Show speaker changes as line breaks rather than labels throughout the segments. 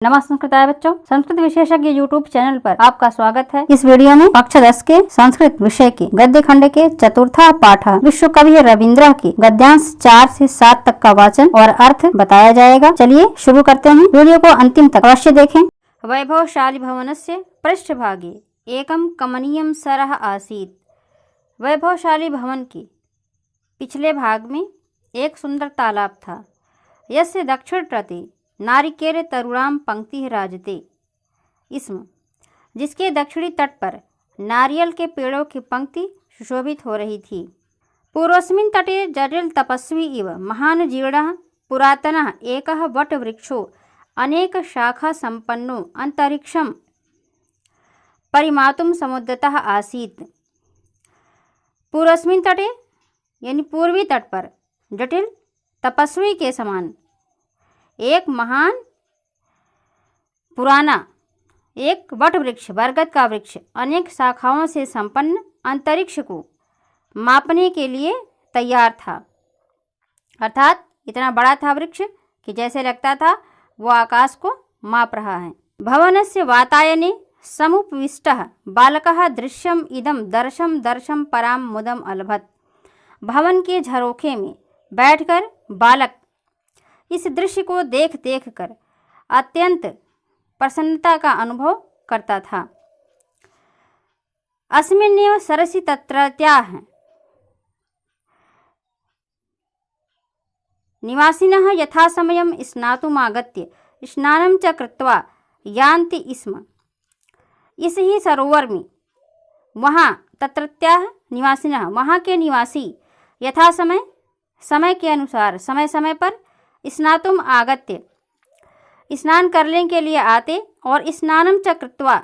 नमस्कार बच्चों, संस्कृत विशेषज्ञ यूट्यूब चैनल पर आपका स्वागत है। इस वीडियो में कक्षा 10 के संस्कृत विषय के गद्य खंड के चतुर्था पाठ विश्व कवि रविंद्र के गद्यांश 4 से 7 तक का वाचन और अर्थ बताया जाएगा। चलिए शुरू करते हैं। वीडियो को अंतिम तक अवश्य देखें। वैभवशाली भवनस्य पृष्ठभागे एकम कमनीयम सरः आसीत्। वैभवशाली भवन के पिछले भाग में एक सुंदर तालाब था। यस्य दक्षिण प्रति नारिकेल तरुणाम पंक्ति राजते। इसमें जिसके दक्षिणी तट पर नारियल के पेड़ों की पंक्ति सुशोभित हो रही थी। पूर्वस्मिन् तटे जटिल तपस्वी इव महान जीर्णः पुरातनः एकः वटवृक्षो अनेक शाखा संपन्नो अंतरिक्षं परिमातुं समुद्यतः आसीत्। पूर्वस्मिन् तटे यानी पूर्वी तट पर जटिल तपस्वी के समान एक महान पुराना एक वट वृक्ष बरगद का वृक्ष अनेक शाखाओं से संपन्न अंतरिक्ष को मापने के लिए तैयार था। अर्थात इतना बड़ा था वृक्ष कि जैसे लगता था वो आकाश को माप रहा है। भवनस्य वातायने समुपविष्टः बालकः दृश्यम इदम दर्शम दर्शम पराम मुदम अलभत। भवन के झरोखे में बैठकर बालक इस दृश्य को देख देख कर अत्यंत प्रसन्नता का अनुभव करता था। अस्मिन्नेव सरसि तत्रत्याः निवासिनः यथासमयं स्नातुमागत्य स्नानं च कृत्वा यान्ति स्म। इस ही सरोवर में वहाँ तत्रत्याः निवासिनः वहाँ के निवासी यथासमय समय के अनुसार समय समय पर स्नातुम आगत्य स्नान करने के लिए आते और स्नानम च कृत्वा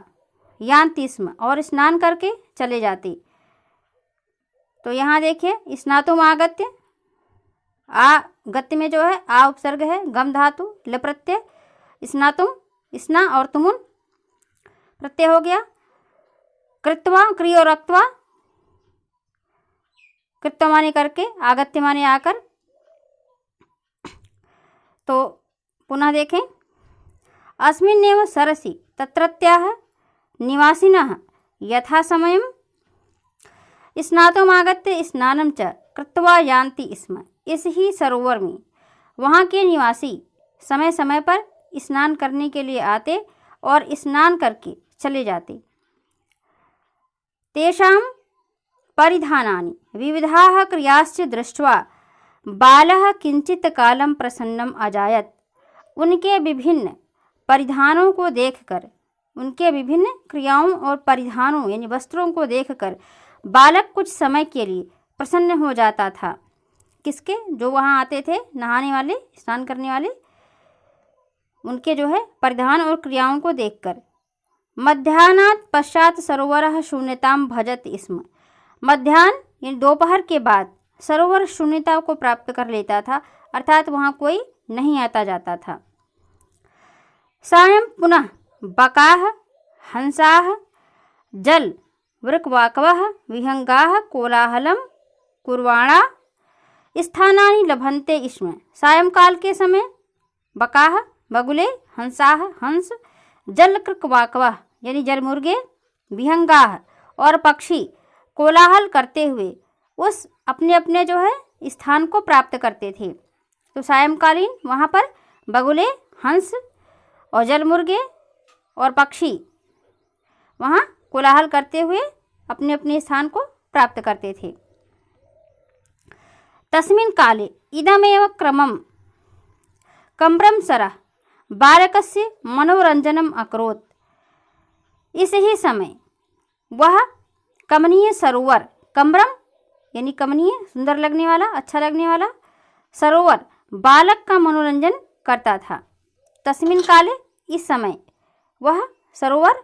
यान्ति स्म और स्नान करके चले जाते। तो यहाँ देखिए स्नातुम आगत्य आ गत्य में जो है आ उपसर्ग है, गम धातु ल प्रत्यय, स्नातुम स्ना और तुमुन प्रत्यय हो गया। कृत्वा क्रियो रक्त्वा कृत्वा माने करके, आगत्य माने आकर। तो पुनः देखें अस्मिन्नेव सरसि तत्रत्याः निवासिनः यथा समयं स्नातुमागत्य स्नानं च कृत्वा यान्ति स्म। इस ही सरोवर में वहाँ के निवासी समय समय पर स्नान करने के लिए आते और स्नान करके चले जाते। तेषां परिधानानि विविधाः क्रियाश्च दृष्ट्वा बालः किंचित कालम प्रसन्नम अजायत। उनके विभिन्न परिधानों को देखकर, उनके विभिन्न क्रियाओं और परिधानों यानी वस्त्रों को देखकर बालक कुछ समय के लिए प्रसन्न हो जाता था। किसके? जो वहाँ आते थे नहाने वाले, स्नान करने वाले, उनके जो है परिधान और क्रियाओं को देखकर। मध्याह्नात् पश्चात सरोवरः शून्यतां भजत स्म। मध्याह्न यानी दोपहर के बाद सरोवर शून्यता को प्राप्त कर लेता था, अर्थात वहाँ कोई नहीं आता जाता था। सायं पुनः बकाः हंसाः जल वृकवाकवः विहंगाः कोलाहलं कुर्वाणा स्थानानि लभन्ते स्म। सायंकाल के समय बकाः बगुले, हंसाः हंस, जल कृकवाकवः यानी जलमुर्गे, विहंगाः और पक्षी कोलाहल करते हुए उस अपने अपने जो है स्थान को प्राप्त करते थे। तो सायंकालीन वहाँ पर बगुले, हंस और जलमुर्गे और पक्षी वहाँ कोलाहल करते हुए अपने अपने स्थान को प्राप्त करते थे। तस्मिन् काले इदमेव क्रमं कम्रं सरः बालकस्य मनोरंजनम अकरोत्। इस ही समय वह कमनीय सरोवर, कम्रम यानी कमनीय, सुंदर लगने वाला, अच्छा लगने वाला सरोवर बालक का मनोरंजन करता था। तस्मिन काले इस समय वह सरोवर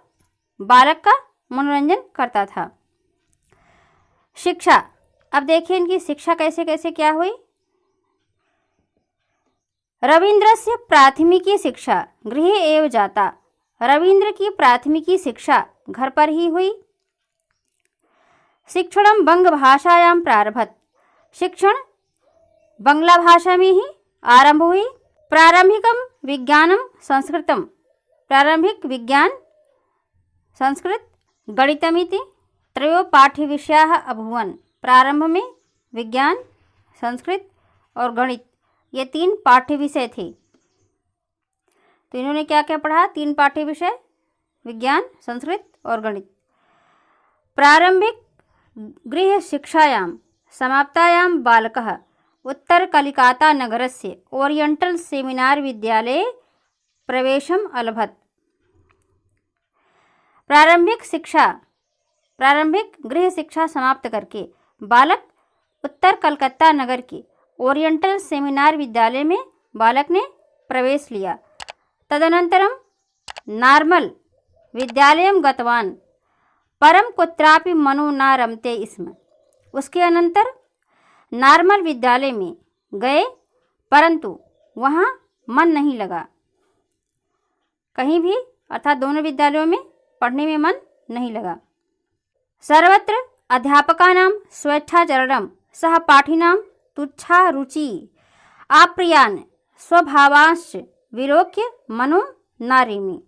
बालक का मनोरंजन करता था। शिक्षा, अब देखिए इनकी शिक्षा कैसे कैसे क्या हुई। रविंद्रस्य प्राथमिकी शिक्षा गृहे एव जाता। रविंद्र की प्राथमिकी शिक्षा घर पर ही हुई। शिक्षणं बंग भाषायां प्रारभत। शिक्षण बंगला भाषा में ही आरंभ हुई। प्रारंभिकम विज्ञानम संस्कृतम प्रारंभिक विज्ञान संस्कृत गणितमिति त्रयो पाठ्यविषयाः अभूवन्। प्रारंभ में विज्ञान, संस्कृत और गणित ये 3 पाठ्य विषय थे। तो इन्होंने क्या क्या पढ़ा? 3 पाठ्य विषय, विज्ञान, संस्कृत और गणित। प्रारंभिक गृह शिक्षायां समाप्तायां बालकः उत्तर कलिकाता नगरस्य ओरिएंटल सेमिनार विद्यालये प्रवेशम् अलभत। प्रारंभिक गृह शिक्षा समाप्त करके बालक उत्तर कलकत्ता नगर के ओरिएंटल सेमिनार विद्यालय में बालक ने प्रवेश लिया। तदनंतरम नार्मल विद्यालयं गतवान् परम कुत्रापि मनो न रमते स्म। उसके अनंतर नार्मल विद्यालय में गए, परंतु वहाँ मन नहीं लगा। कहीं भी अर्थात दोनों विद्यालयों में पढ़ने में मन नहीं लगा। सर्वत्र अध्यापकानां स्वेच्छाचरणं सहपाठिनां तुच्छा रुचि आप्रियान् स्वभावांश्च विलोक्य मनो नारिमि।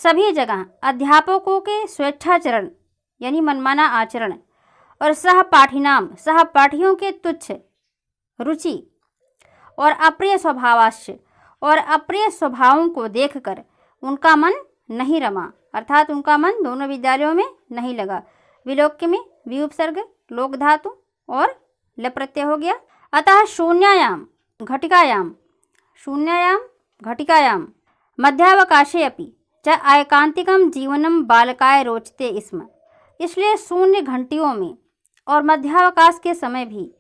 सभी जगह अध्यापकों के स्वेच्छाचरण यानी मनमाना आचरण और सहपाठियों के तुच्छ रुचि और अप्रिय स्वभावाश्च और अप्रिय स्वभावों को देखकर उनका मन नहीं रमा, अर्थात उनका मन दोनों विद्यालयों में नहीं लगा। विलोक्य में वि उपसर्ग, लोक धातु और ल प्रत्यय हो गया। अतः शून्यायाम घटिकायां मध्यावकाशे अपि च एकांतिकं जीवनं बालकाय रोचते स्म। इसलिए शून्य घंटियों में और मध्यावकाश के समय भी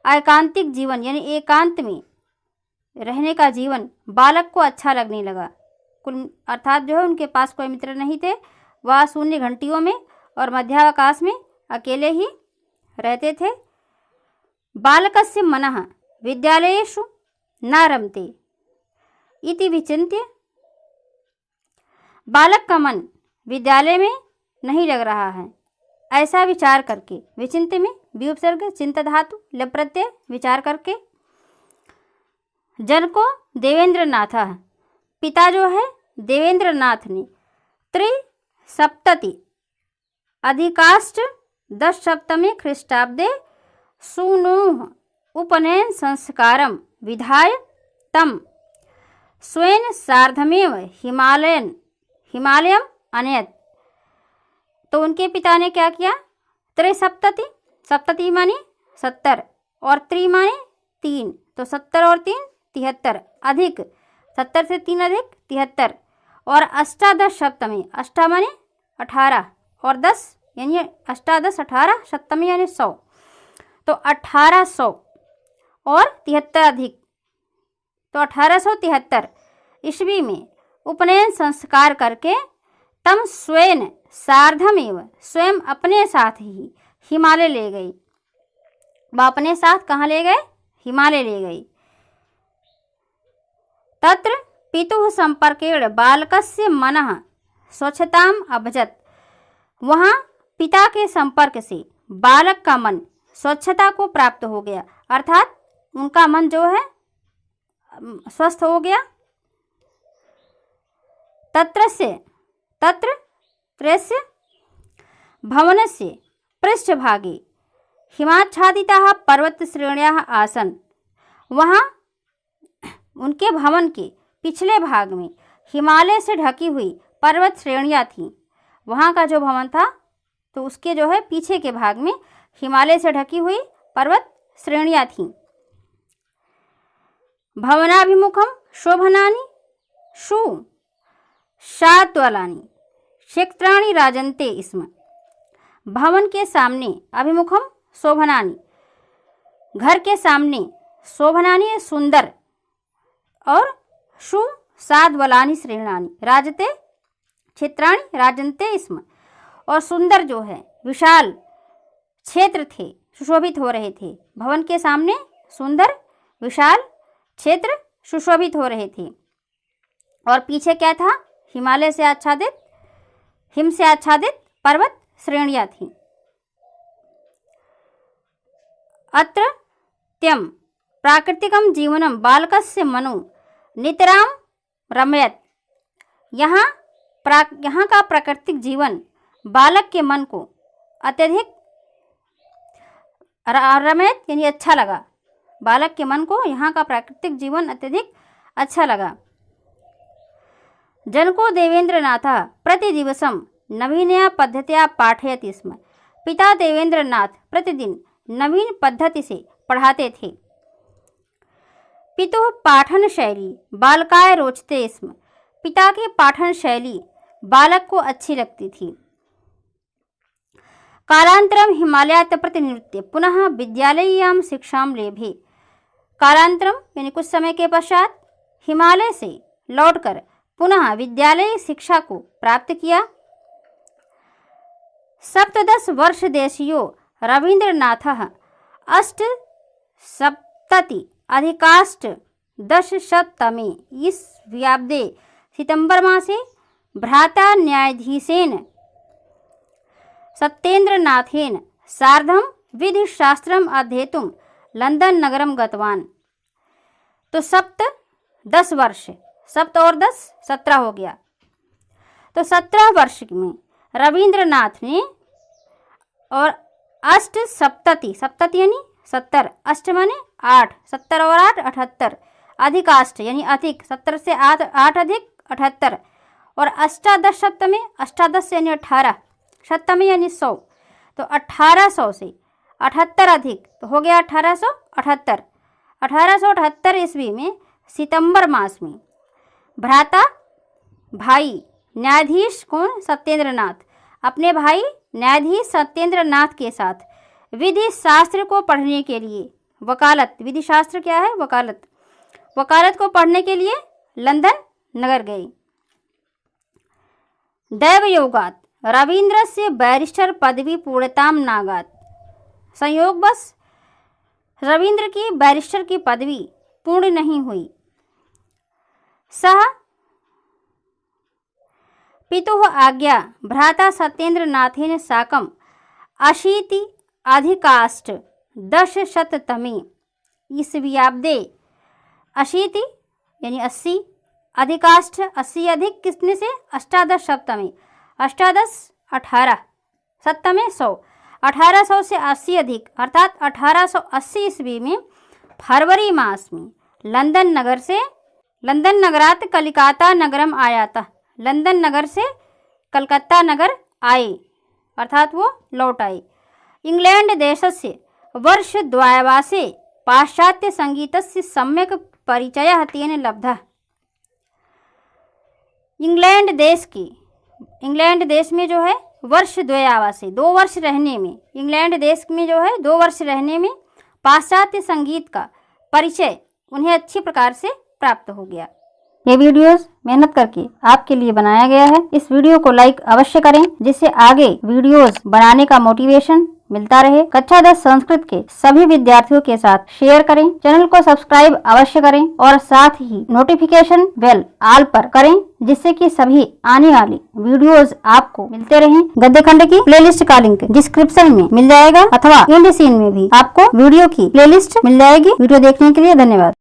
एकांतिक जीवन यानी एकांत में रहने का जीवन बालक को अच्छा लगने लगा। कुल अर्थात जो है उनके पास कोई मित्र नहीं थे, वह शून्य घंटियों में और मध्यावकाश में अकेले ही रहते थे। बालकस्य मनः विद्यालयेषु न रमते इति विचिन्त्य, बालक का मन विद्यालय में नहीं लग रहा है ऐसा विचार करके, विचिंत्य में वि उपसर्ग, चिंत धातु, ल प्रत्यय, विचार करके, जनको देवेंद्रनाथ पिता जो है देवेंद्रनाथ ने 370 अधिकाष्ट 10 ख्रीष्टाब्दे सूनोः उपनयन संस्कारं विधाय तम स्वेन सार्धमेव हिमालयम अनयत। तो उनके पिता ने क्या किया? 370, सप्तति माने 70 और 3 माने 3, तो 70 और 3 73 अधिक 70 से 3 अधिक 73 और अष्टादश सप्तमी, अष्टा माने 18 और 10 यानी अष्टादश 18 सप्तमी यानी 100, तो 1800 और 73 अधिक तो 1873 ईस्वी में उपनयन संस्कार करके तम स्वयं सार्धमेव स्वयं अपने साथ ही हिमालय ले गई। वह अपने साथ कहाँ ले गए? हिमालय ले गई। तत्र पितुः संपर्केण बालकस्य मनः स्वच्छताम अभजत। वहाँ पिता के संपर्क से बालक का मन स्वच्छता को प्राप्त हो गया, अर्थात उनका मन जो है स्वस्थ हो गया। तत्र भवनस्य पृष्ठभागे हिमाच्छादिताः पर्वतश्रेण्याः आसन्। वहाँ उनके भवन के पिछले भाग में हिमालय से ढकी हुई पर्वत श्रेणियाँ थीं। वहाँ का जो भवन था तो उसके जो है पीछे के भाग में हिमालय से ढकी हुई पर्वत श्रेणियाँ थीं। भवनाभिमुखम शोभनानि शाद्वलानि क्षेत्राणि राजन्ते स्म। भवन के सामने अभिमुखम शोभनानि, घर के सामने शोभनानि सुंदर और साद्वलानि श्रेणानि राजते क्षेत्राणि राजन्ते स्म। और सुंदर जो है विशाल क्षेत्र थे, सुशोभित हो रहे थे। भवन के सामने सुंदर विशाल क्षेत्र सुशोभित हो रहे थे और पीछे क्या था? हिमालय से आच्छादित, हिम से आच्छादित पर्वत श्रेणियाँ थीं। अत्र त्यम प्राकृतिकं जीवनं बालकस्य मनो नितरां रमयत। यहाँ का प्राकृतिक जीवन बालक के मन को अत्यधिक रमणीय यानी अच्छा लगा। बालक के मन को यहाँ का प्राकृतिक जीवन अत्यधिक अच्छा लगा। जनको देवेंद्रनाथः प्रतिदिवसं नवीनया पद्धत्या पाठयति स्म। पिता देवेंद्रनाथ प्रतिदिन नवीन पद्धति से पढ़ाते थे। पितुः पाठन शैली बालकाय रोचते स्म। पिता की पाठन शैली बालक को अच्छी लगती थी। कालांतरम हिमालयात् प्रतिनिवृत्य पुनः विद्यालयीयां शिक्षां लेभे। कालांतरम यानी कुछ समय के पश्चात हिमालय से लौटकर पुनः विद्यालय शिक्षा को प्राप्त किया। सप्तदश वर्ष देशीयो रवींद्रनाथः अष्टसप्तति अधिकाष्टदशशततमे ईस्व्याब्दे सितंबर मासे भ्राता न्यायाधीशेन सत्येन्द्रनाथेन सार्धं विधिशास्त्रम् अध्येतुं लंदन नगरम गतवान। तो 10 वर्ष, 7 और 10 17 हो गया। तो 17 वर्ष में रविंद्रनाथ ने और अष्टसप्तति, सप्तति यानी 70, अष्ट माने 8, 70 और 8 78, अधिकाष्ट यानी अधिक, 70 से 8 अधिक 78, और अष्टादश सप्तमे, अष्टादश यानी 18, शतमे यानी 100, तो 1800 से 78 अधिक तो हो गया 1878। 1878 ईस्वी में सितंबर मास में भ्राता भाई न्यायाधीश कौन, सत्येंद्रनाथ, अपने भाई न्यायाधीश सत्येंद्रनाथ के साथ विधि शास्त्र को पढ़ने के लिए वकालत, विधि शास्त्र क्या है, वकालत, वकालत को पढ़ने के लिए लंदन नगर गए। दैवयोगात रवींद्रस्य बैरिस्टर पदवी पूर्णताम नागात। संयोगवश रविंद्र की बैरिस्टर की पदवी पूर्ण नहीं हुई। सह पितुः आज्ञा भ्राता सत्येन्द्रनाथेन साकं 80 अधिकाष्टदशशततमे ईस्व्याब्दे 80 यानी 80 अधिकाष्ट 80 अधिक किसने से, अष्टादश सप्तमे, अष्टादश 18, सप्तमे 100, 1800 से 80 अधिक अर्थात 1880 ईस्वी में फरवरी मास में लंदन नगरात कलिकाता नगरम आयाता। लंदन नगर से कलकत्ता नगर आए अर्थात वो लौट आए। इंग्लैंड देशस्य वर्षद्वयवासे पाश्चात्य संगीतस्य सम्यक परिचयः तेन लब्धः। इंग्लैंड देश में जो है वर्षद्वयावासे 2 वर्ष रहने में, इंग्लैंड देश में जो है 2 वर्ष रहने में पाश्चात्य संगीत का परिचय उन्हें अच्छी प्रकार से प्राप्त हो गया। ये वीडियोस मेहनत करके आपके लिए बनाया गया है। इस वीडियो को लाइक अवश्य करें जिससे आगे वीडियोस बनाने का मोटिवेशन मिलता रहे। कक्षा 10 संस्कृत के सभी विद्यार्थियों के साथ शेयर करें। चैनल को सब्सक्राइब अवश्य करें और साथ ही नोटिफिकेशन बेल ऑल पर करें जिससे कि सभी आने वाली वीडियोस आपको मिलते रहें। गद्य खंड की प्लेलिस्ट का लिंक डिस्क्रिप्शन में मिल जाएगा अथवा एंड सीन में भी आपको वीडियो की प्लेलिस्ट मिल जाएगी। वीडियो देखने के लिए धन्यवाद।